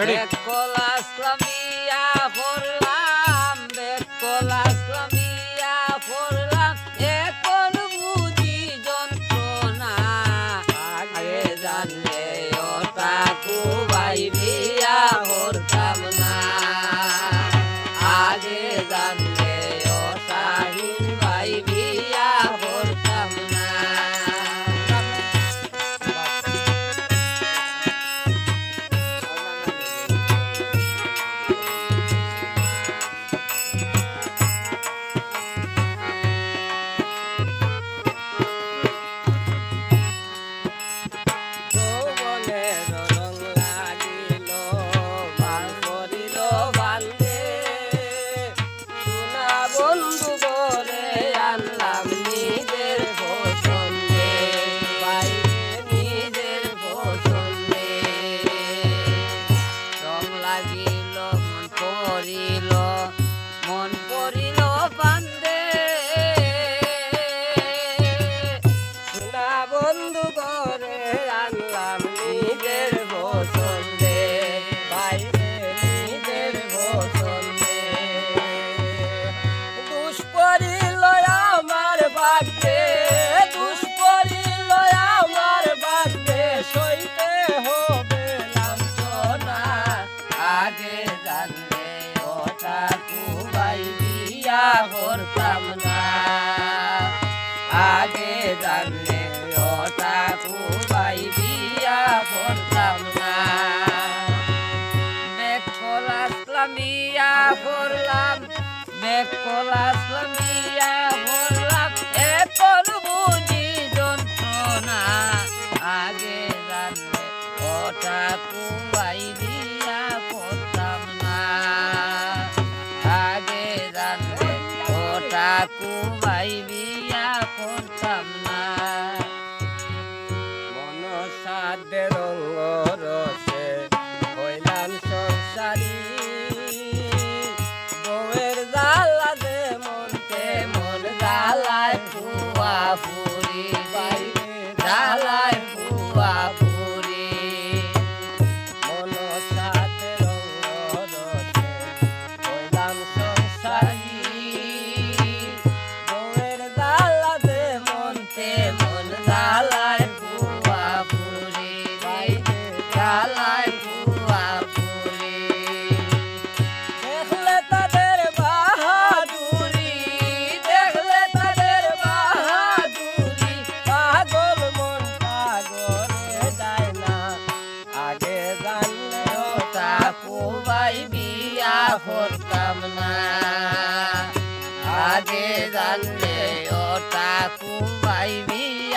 বেকল আসলামিয়া পড়লাম, বেকল আসলামিয়া পড়লাম, এখন বুঝি যন্ত্রণা। আগে জানলে ওটা কুবাই বিয়া করতাম না, আগে জানলে ওটা হিনবাই বিয়া করতাম না। বন্ধু করে আনলাম নিজের পছন্দে, বাইরে নিজের পছন্দে। রং লাগিল মন পড়িল, মন পড়িল বান্দে। সোনা বন্ধু করে আনলাম নিজের পছন্দে, বাইরে নিজের পছন্দে। দুষ্পরিল আমার ভাগ্যে, দুষ্পরিল আমার ভাগ্যে, সইতে হবে লাঞ্ছনা। আগে জানলে ওটা কুবাই বিয়া করতাম না, আগে জানলে ওটা কুবাই বিয়া করতাম না। বেকল আসলামিয়া পড়লাম, বেকল আসলামিয়া পড়লাম, এখন বুঝি যন্ত্রণা। আগে জানলে ওটা কুবাই বিয়া করতাম না, আগে জানলে ওটা কুবাই বিয়া করতাম না। মনসাদে রঙ্গ রসে হইলাম সংসারী, বউয়ের জ্বালা দে মনতে মন জ্বালায় পুয়া পুরি, জ্বালায় পুয়া পুরি। মনসাদে রঙ্গ রসে হইলাম সংসারী, বউয়ের জ্বালা দে মনতে মন জ্বালায় পুয়া পুরি, জ্বালায় পুয়া পুরি। দেখলে তাদের বাহাদুরি, দেখলে তাদের বাহাদুরি, পাগল মন পাগলে যায় না। আগে জানলে ওটা কুবাই বিয়া করতাম না, আগে জানলে ওটা কুবাই বিয়া